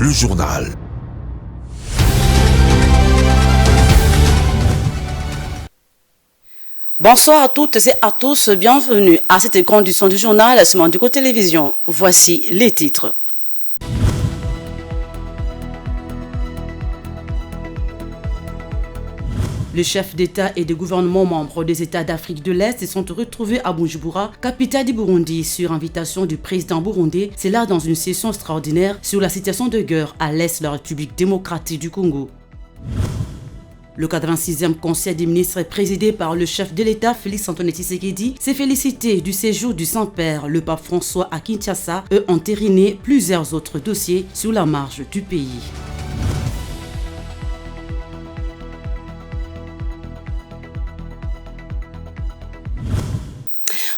le journal. Bonsoir à toutes et à tous, bienvenue à cette condition du journal sur Manduko Télévision. Voici les titres. Les chefs d'État et de gouvernement membres des États d'Afrique de l'Est se sont retrouvés à Bujumbura, capitale du Burundi, sur invitation du président burundais. C'est là dans une session extraordinaire sur la situation de guerre à l'Est de la République démocratique du Congo. Le 86e Conseil des ministres présidé par le chef de l'État Félix-Antoine Tshisekedi s'est félicité du séjour du Saint-Père, le pape François à Kinshasa, et entériné plusieurs autres dossiers sur la marge du pays.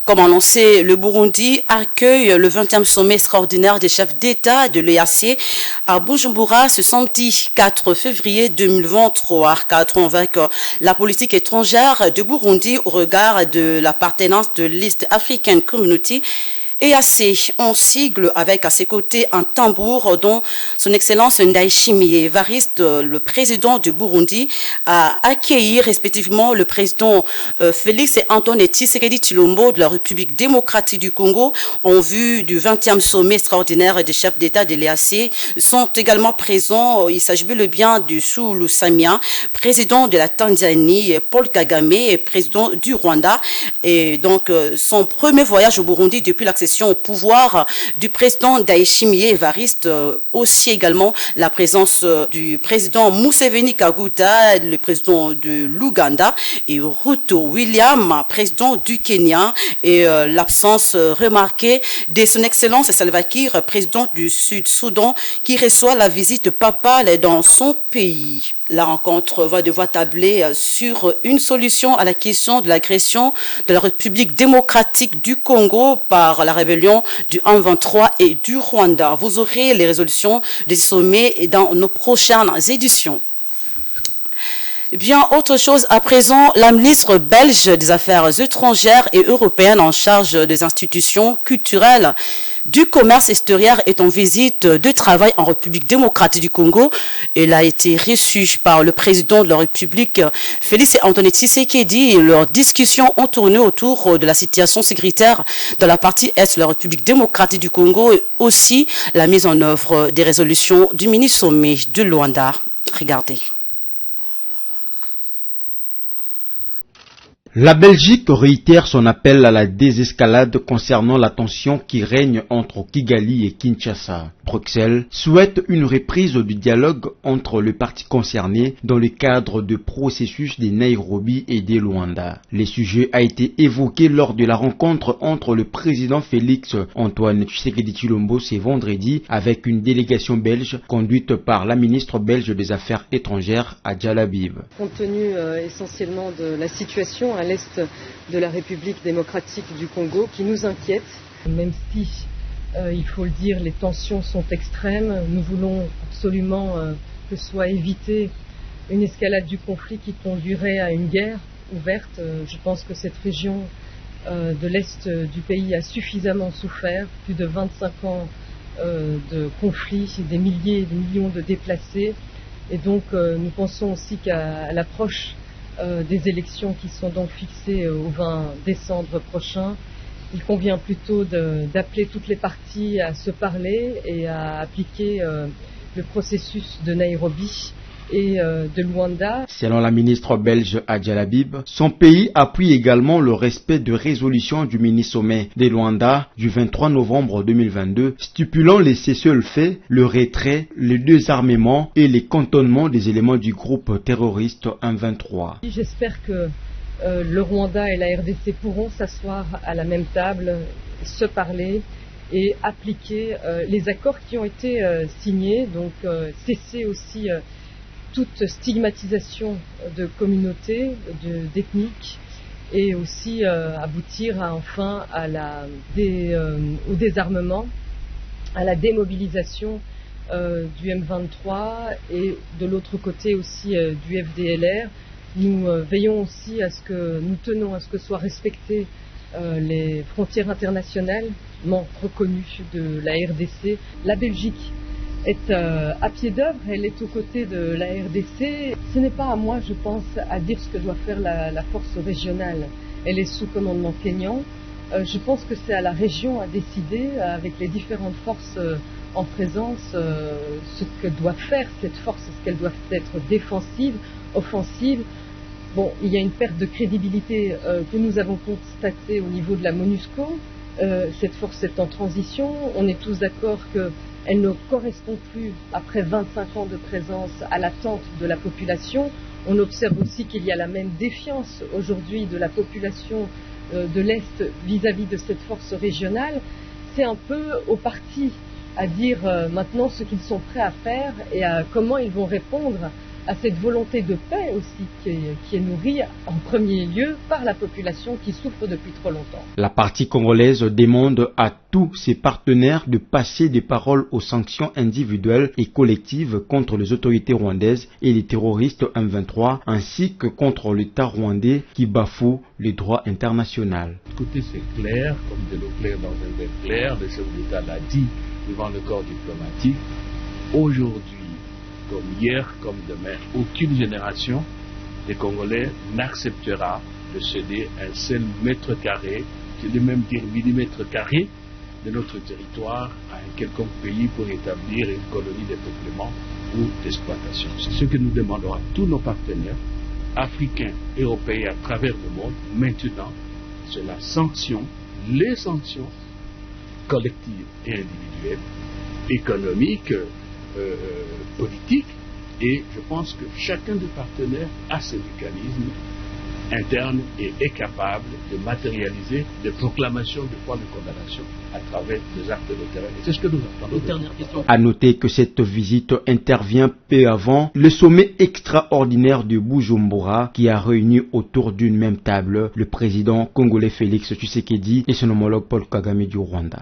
Comme annoncé, le Burundi accueille le 20e sommet extraordinaire des chefs d'État de l'EAC à Bujumbura ce samedi 4 février 2023. Cadrons avec la politique étrangère de Burundi au regard de l'appartenance de l'East African Community. EAC, en sigle avec à ses côtés un tambour dont son excellence Ndayishimiye Evariste, le président du Burundi, a accueilli respectivement le président Félix et Antoine Tshisekedi Tshilombo de la République démocratique du Congo en vue du 20e sommet extraordinaire des chefs d'État de l'EAC. Sont également présents, il s'agit bien du Sulu Samia, président de la Tanzanie, Paul Kagame, président du Rwanda, et donc son premier voyage au Burundi depuis l'accession au pouvoir du président Ndayishimiye Evariste, aussi également la présence du président Museveni Kaguta, le président de l'Ouganda, et Ruto William, président du Kenya, et l'absence remarquée de son excellence Salva Kiir, président du Sud-Soudan, qui reçoit la visite papale dans son pays. La rencontre va devoir tabler sur une solution à la question de l'agression de la République démocratique du Congo par la rébellion du M23 et du Rwanda. Vous aurez les résolutions des sommets dans nos prochaines éditions. Bien, autre chose à présent, la ministre belge des Affaires étrangères et européennes en charge des institutions culturelles du commerce extérieur est en visite de travail en République démocratique du Congo. Elle a été reçue par le président de la République, Félix-Antoine Tshisekedi. Leurs discussions ont tourné autour de la situation sécuritaire dans la partie est de la République démocratique du Congo et aussi la mise en œuvre des résolutions du mini-sommet de Luanda. Regardez. La Belgique réitère son appel à la désescalade concernant la tension qui règne entre Kigali et Kinshasa. Bruxelles souhaite une reprise du dialogue entre les parties concernées dans le cadre du processus de Nairobi et de Luanda. Le sujet a été évoqué lors de la rencontre entre le président Félix Antoine Tshisekedi Tshilombo ce vendredi avec une délégation belge conduite par la ministre belge des Affaires étrangères Adja Labib. Compte tenu essentiellement de la situation à l'est de la République démocratique du Congo qui nous inquiète, même si, il faut le dire, les tensions sont extrêmes, nous voulons absolument que soit évitée une escalade du conflit qui conduirait à une guerre ouverte. Je pense que cette région de l'est du pays a suffisamment souffert, plus de 25 ans de conflits, des milliers et des millions de déplacés, et donc nous pensons aussi qu'à l'approche des élections qui sont donc fixées au 20 décembre prochain, il convient plutôt d'appeler toutes les parties à se parler et à appliquer le processus de Nairobi et de Luanda. Selon la ministre belge Adja Labib, son pays appuie également le respect de résolutions du mini-sommet de Luanda du 23 novembre 2022, stipulant les cessez-le-feu, le retrait, le désarmement et les cantonnements des éléments du groupe terroriste M23. J'espère que le Rwanda et la RDC pourront s'asseoir à la même table, se parler et appliquer les accords qui ont été signés, donc cesser aussi toute stigmatisation de communautés, d'ethniques, et aussi aboutir enfin au désarmement, à la démobilisation du M23 et de l'autre côté aussi du FDLR. Nous veillons aussi à ce que nous tenons à ce que soient respectées les frontières internationales reconnues de la RDC. La Belgique est à pied d'œuvre, elle est aux côtés de la RDC. Ce n'est pas à moi, je pense, à dire ce que doit faire la force régionale. Elle est sous commandement kényan. Je pense que c'est à la région à décider, avec les différentes forces en présence, ce que doit faire cette force. Est-ce qu'elle doit être défensive, offensive? Bon, il y a une perte de crédibilité que nous avons constatée au niveau de la MONUSCO. Cette force est en transition. On est tous d'accord qu'elle ne correspond plus, après 25 ans de présence, à l'attente de la population. On observe aussi qu'il y a la même défiance aujourd'hui de la population de l'Est vis-à-vis de cette force régionale. C'est un peu au parti à dire maintenant ce qu'ils sont prêts à faire et à comment ils vont répondre à cette volonté de paix aussi qui est nourrie en premier lieu par la population qui souffre depuis trop longtemps. La partie congolaise demande à tous ses partenaires de passer des paroles aux sanctions individuelles et collectives contre les autorités rwandaises et les terroristes M23, ainsi que contre l'État rwandais qui bafoue le droit international. Écoutez, c'est clair, comme de l'eau claire dans un verre clair, le chef d'État l'a dit devant le corps diplomatique. Aujourd'hui, comme hier, comme demain, aucune génération des Congolais n'acceptera de céder un seul mètre carré, je vais même dire millimètre carré, de notre territoire à un quelconque pays pour établir une colonie de peuplement ou d'exploitation. C'est ce que nous demandons à tous nos partenaires, africains, européens à travers le monde. Maintenant, c'est la sanction, les sanctions collectives et individuelles, économiques, politique, et je pense que chacun des partenaires a ses mécanismes internes et est capable de matérialiser des proclamations de foi de condamnation à travers des actes de terrain. Et c'est ce que nous attendons. À noter que cette visite intervient peu avant le sommet extraordinaire de Bujumbura qui a réuni autour d'une même table le président congolais Félix Tshisekedi et son homologue Paul Kagame du Rwanda.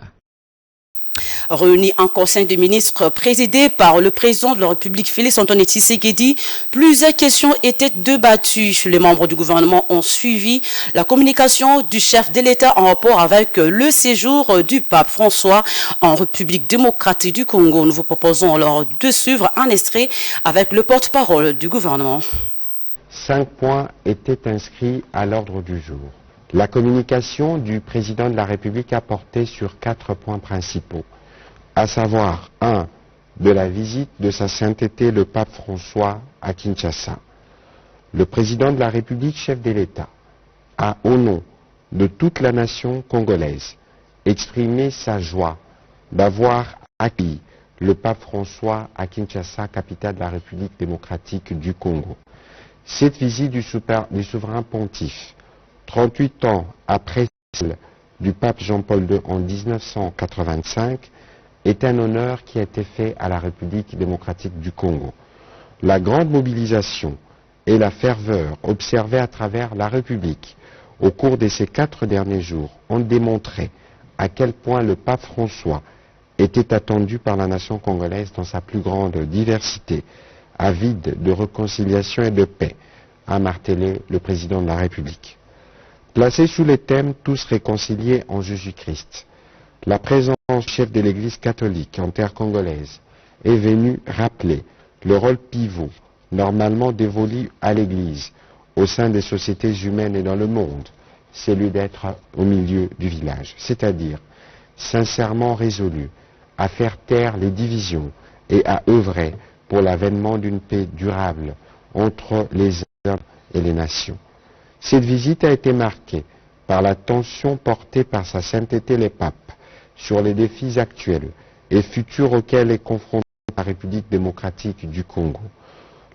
Réuni en conseil des ministres présidé par le président de la République Félix Antoine Tshisekedi, plusieurs questions étaient débattues. Les membres du gouvernement ont suivi la communication du chef de l'État en rapport avec le séjour du pape François en République démocratique du Congo. Nous vous proposons alors de suivre un extrait avec le porte-parole du gouvernement. 5 points étaient inscrits à l'ordre du jour. La communication du président de la République a porté sur 4 points principaux, à savoir 1. de la visite de sa sainteté le pape François à Kinshasa. Le président de la République, chef de l'État, a, au nom de toute la nation congolaise, exprimé sa joie d'avoir accueilli le pape François à Kinshasa, capitale de la République démocratique du Congo. Cette visite du souverain pontife, 38 ans après celle du pape Jean-Paul II en 1985, est un honneur qui a été fait à la République démocratique du Congo. La grande mobilisation et la ferveur observées à travers la République au cours de ces 4 derniers jours ont démontré à quel point le pape François était attendu par la nation congolaise dans sa plus grande diversité, avide de réconciliation et de paix, a martelé le président de la République. Placé sous le thème « Tous réconciliés en Jésus-Christ », la présence du chef de l'Église catholique en terre congolaise est venue rappeler le rôle pivot normalement dévolu à l'Église au sein des sociétés humaines et dans le monde, celui d'être au milieu du village, c'est-à-dire sincèrement résolu à faire taire les divisions et à œuvrer pour l'avènement d'une paix durable entre les hommes et les nations. Cette visite a été marquée par l'attention portée par sa sainteté le pape sur les défis actuels et futurs auxquels est confrontée la République démocratique du Congo.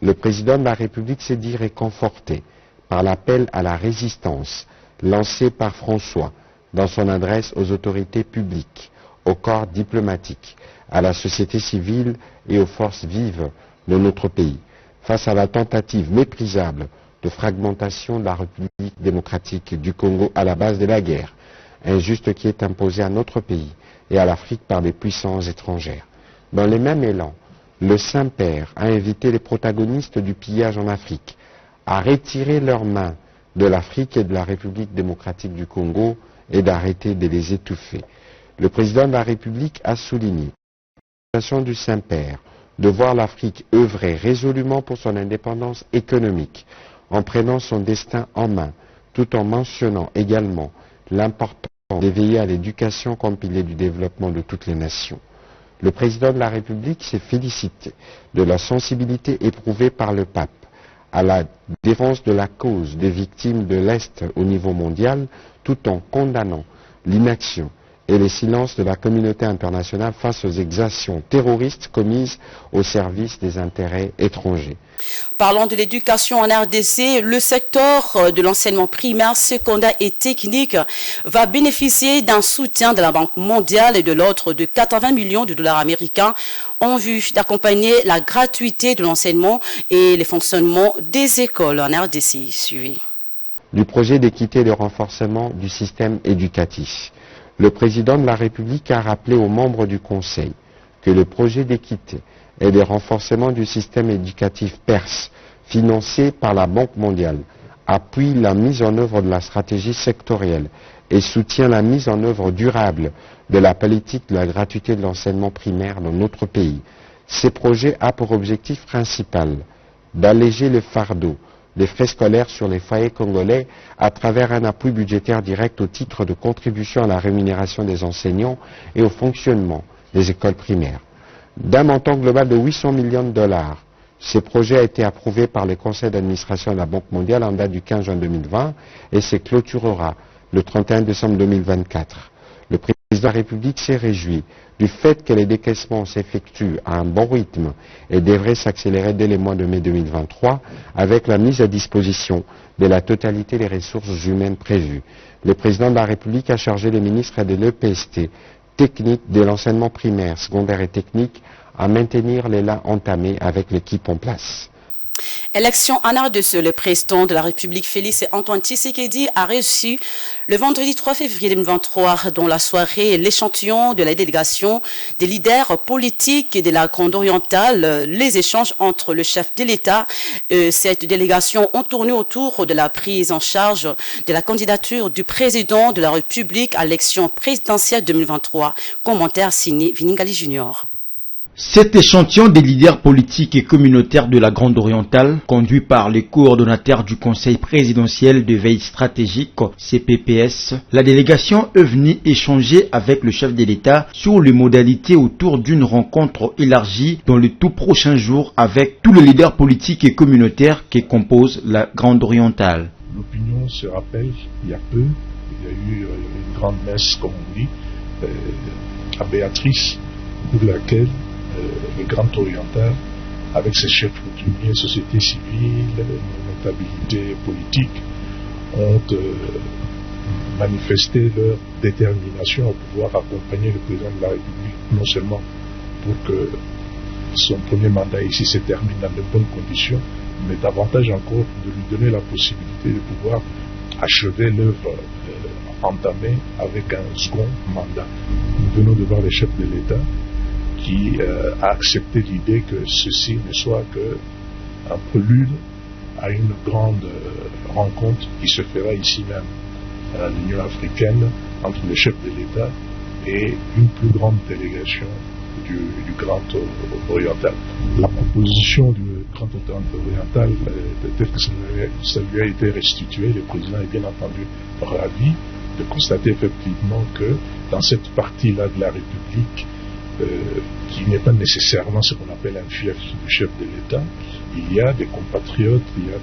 Le président de la République s'est dit réconforté par l'appel à la résistance lancé par François dans son adresse aux autorités publiques, au corps diplomatique, à la société civile et aux forces vives de notre pays, face à la tentative méprisable de fragmentation de la République démocratique du Congo à la base de la guerre, injuste qui est imposée à notre pays et à l'Afrique par des puissances étrangères. Dans le même élan, le Saint-Père a invité les protagonistes du pillage en Afrique à retirer leurs mains de l'Afrique et de la République démocratique du Congo et d'arrêter de les étouffer. Le président de la République a souligné du Saint-Père de voir l'Afrique œuvrer résolument pour son indépendance économique, en prenant son destin en main, tout en mentionnant également l'importance d'éveiller à l'éducation comme pilier du développement de toutes les nations. Le président de la République s'est félicité de la sensibilité éprouvée par le pape à la défense de la cause des victimes de l'Est au niveau mondial, tout en condamnant l'inaction et le silence de la communauté internationale face aux exactions terroristes commises au service des intérêts étrangers. Parlant de l'éducation en RDC, le secteur de l'enseignement primaire, secondaire et technique va bénéficier d'un soutien de la Banque mondiale et de l'ordre de 80 millions de dollars américains en vue d'accompagner la gratuité de l'enseignement et le fonctionnement des écoles en RDC. Suivez. Du projet d'équité et de renforcement du système éducatif. Le président de la République a rappelé aux membres du Conseil que le projet d'équité et de renforcement du système éducatif PERS, financé par la Banque mondiale, appuie la mise en œuvre de la stratégie sectorielle et soutient la mise en œuvre durable de la politique de la gratuité de l'enseignement primaire dans notre pays. Ces projets ont pour objectif principal d'alléger le fardeau des frais scolaires sur les foyers congolais à travers un appui budgétaire direct au titre de contribution à la rémunération des enseignants et au fonctionnement des écoles primaires. D'un montant global de 800 millions de dollars, ce projet a été approuvé par le conseil d'administration de la Banque mondiale en date du 15 juin 2020 et se clôturera le 31 décembre 2024. Le président de la République s'est réjoui du fait que les décaissements s'effectuent à un bon rythme et devraient s'accélérer dès le mois de mai 2023 avec la mise à disposition de la totalité des ressources humaines prévues. Le président de la République a chargé les ministres de l'EPST, technique de l'enseignement primaire, secondaire et technique à maintenir l'élan entamé avec l'équipe en place. Élection en RDC, le président de la République Félix Antoine Tshisekedi a reçu le vendredi 3 février 2023 dans la soirée l'échantillon de la délégation des leaders politiques de la Grande Orientale. Les échanges entre le chef de l'État et cette délégation ont tourné autour de la prise en charge de la candidature du président de la République à l'élection présidentielle 2023. Commentaire signé Viningali Junior. Cet échantillon des leaders politiques et communautaires de la Grande Orientale, conduit par les coordonnateurs du Conseil présidentiel de veille stratégique, CPPS, la délégation est venue échanger avec le chef de l'État sur les modalités autour d'une rencontre élargie dans les tout prochains jours avec tous les leaders politiques et communautaires qui composent la Grande Orientale. L'opinion se rappelle, il y a peu, il y a eu une grande messe, comme on dit, à Béatrice, pour laquelle le Grand Oriental, avec ses chefs coutumiers, société civile, notabilité politique, ont manifesté leur détermination à pouvoir accompagner le président de la République, non seulement pour que son premier mandat ici se termine dans de bonnes conditions, mais davantage encore de lui donner la possibilité de pouvoir achever l'œuvre entamée avec un second mandat. Nous venons de voir les chefs de l'État qui a accepté l'idée que ceci ne soit qu'un prélude à une grande rencontre qui se fera ici même à l'Union africaine entre les chefs de l'État et une plus grande délégation du Grand Oriental. La proposition du Grand Oriental, telle que ça lui a été restitué, le président est bien entendu ravi de constater effectivement que dans cette partie-là de la République, qui n'est pas nécessairement ce qu'on appelle un fief du chef de l'État, il y a des compatriotes, il y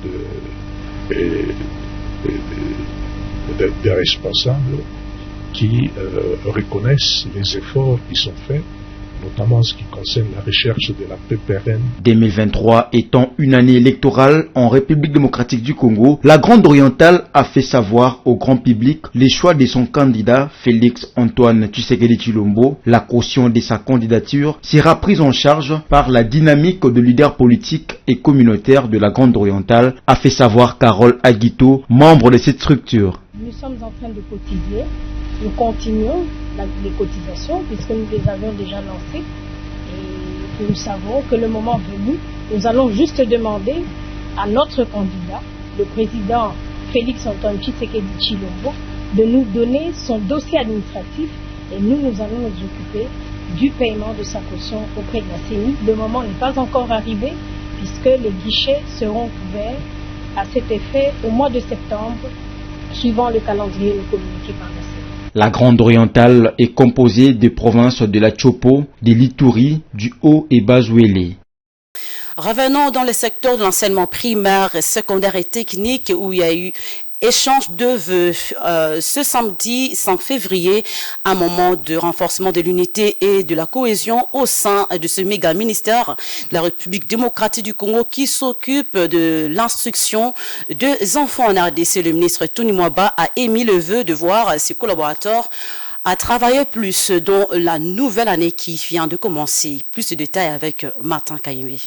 a des responsables qui reconnaissent les efforts qui sont faits, notamment en ce qui concerne la recherche de la paix pérenne. 2023 étant une année électorale en République démocratique du Congo, la Grande Orientale a fait savoir au grand public les choix de son candidat Félix Antoine Tshisekedi Tshilombo. La caution de sa candidature sera prise en charge par la dynamique de leaders politiques et communautaires de la Grande Orientale, a fait savoir Carole Aguito, membre de cette structure. Nous sommes en train de cotiser. Nous continuons les cotisations puisque nous les avions déjà lancées et nous savons que le moment venu, nous allons juste demander à notre candidat, le président Félix Antoine Tshisekedi Tshilombo, de nous donner son dossier administratif et nous allons nous occuper du paiement de sa caution auprès de la CENI. Le moment n'est pas encore arrivé puisque les guichets seront ouverts à cet effet au mois de septembre, suivant le calendrier communiqué par la CENI. La Grande Orientale est composée des provinces de la Chopo, de l'Ituri, du Haut et Bas-Ouélé. Revenons dans le secteur de l'enseignement primaire, secondaire et technique où il y a eu échange de vœux ce samedi 5 février, un moment de renforcement de l'unité et de la cohésion au sein de ce méga ministère de la République démocratique du Congo qui s'occupe de l'instruction des enfants en RDC. Le ministre Tony Mwaba a émis le vœu de voir ses collaborateurs à travailler plus dans la nouvelle année qui vient de commencer. Plus de détails avec Martin Kayembe.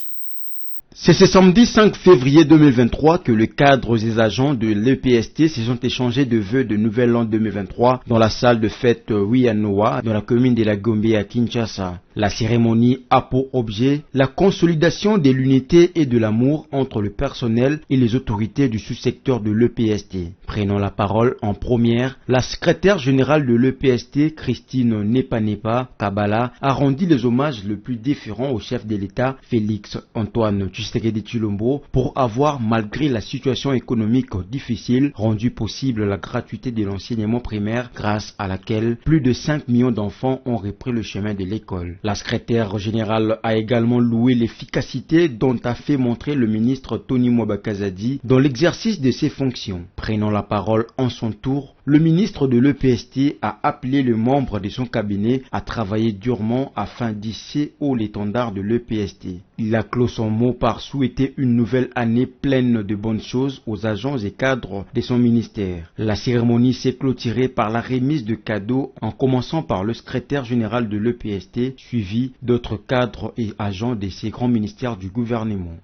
C'est ce samedi 5 février 2023 que le cadre des agents de l'EPST se sont échangés de vœux de nouvel an 2023 dans la salle de fête Wianoa dans la commune de la Gombe à Kinshasa. La cérémonie a pour objet la consolidation de l'unité et de l'amour entre le personnel et les autorités du sous-secteur de l'EPST. Prenant la parole en première, la secrétaire générale de l'EPST, Christine Nepanepa Kabala, a rendu les hommages le plus déférents au chef de l'État, Félix Antoine Tshisekedi Tshilombo, pour avoir, malgré la situation économique difficile, rendu possible la gratuité de l'enseignement primaire grâce à laquelle plus de 5 millions d'enfants ont repris le chemin de l'école. La secrétaire générale a également loué l'efficacité dont a fait montrer le ministre Tony Mwaba Kazadi dans l'exercice de ses fonctions. Prenant la parole en son tour, le ministre de l'EPST a appelé les membres de son cabinet à travailler durement afin d'hisser haut l'étendard de l'EPST. Il a clos son mot par souhaiter une nouvelle année pleine de bonnes choses aux agents et cadres de son ministère. La cérémonie s'est clôturée par la remise de cadeaux en commençant par le secrétaire général de l'EPST, suivi d'autres cadres et agents de ces grands ministères du gouvernement.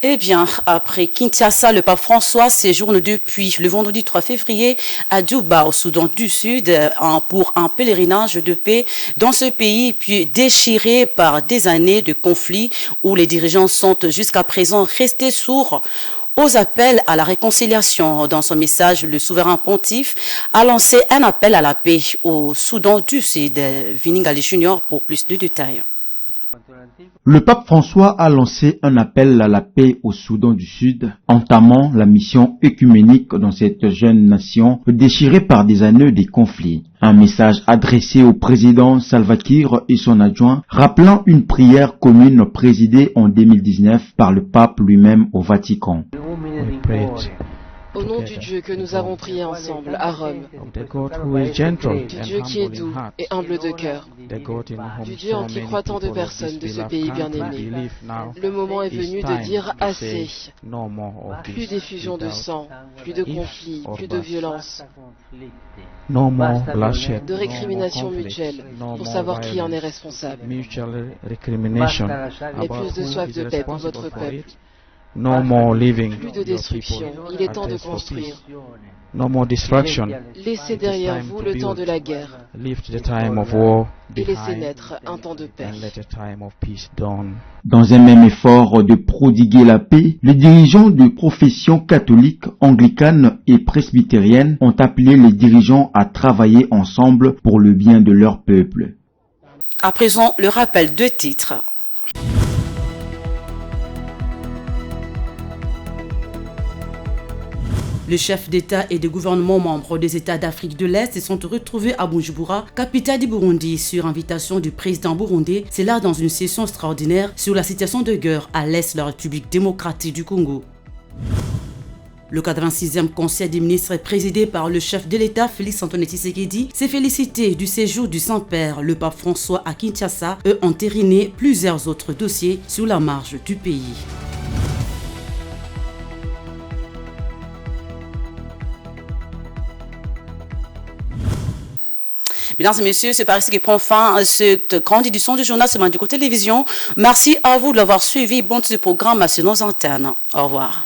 Eh bien, après Kinshasa, le pape François séjourne depuis le vendredi 3 février à Djouba, au Soudan du Sud, pour un pèlerinage de paix dans ce pays, puis déchiré par des années de conflits où les dirigeants sont jusqu'à présent restés sourds aux appels à la réconciliation. Dans son message, le souverain pontife a lancé un appel à la paix au Soudan du Sud. Viningali Junior pour plus de détails. Le pape François a lancé un appel à la paix au Soudan du Sud, entamant la mission œcuménique dans cette jeune nation déchirée par des années de conflits. Un message adressé au président Salva Kiir et son adjoint, rappelant une prière commune présidée en 2019 par le pape lui-même au Vatican. Au nom du Dieu que nous avons prié ensemble à Rome, du Dieu qui est doux et humble de cœur, du Dieu en qui croient tant de personnes de ce pays bien-aimé, le moment est venu de dire assez. Plus d'effusion de sang, plus de conflits, plus de violence, de récrimination mutuelle pour savoir qui en est responsable, et plus de soif de paix pour votre peuple. Plus de destruction, il est temps de construire. Laissez derrière vous le temps de la guerre et laissez naître un temps de paix. Dans un même effort de prodiguer la paix, les dirigeants de professions catholiques, anglicanes et presbytériennes ont appelé les dirigeants à travailler ensemble pour le bien de leur peuple. À présent, le rappel de titres. Les chefs d'État et de gouvernement membres des États d'Afrique de l'Est se sont retrouvés à Bujumbura, capitale du Burundi, sur invitation du président burundais. C'est là dans une session extraordinaire sur la situation de guerre à l'Est de la République démocratique du Congo. Le 86e Conseil des ministres présidé par le chef de l'État, Félix Antoine Tshisekedi, s'est félicité du séjour du Saint-Père, le pape François à Kinshasa, et entériné plusieurs autres dossiers sur la marge du pays. Mesdames et messieurs, c'est par ici que prend fin cette grande édition du journal Semaine du côté télévision. Merci à vous de l'avoir suivi. Bon petit programme sur nos antennes. Au revoir.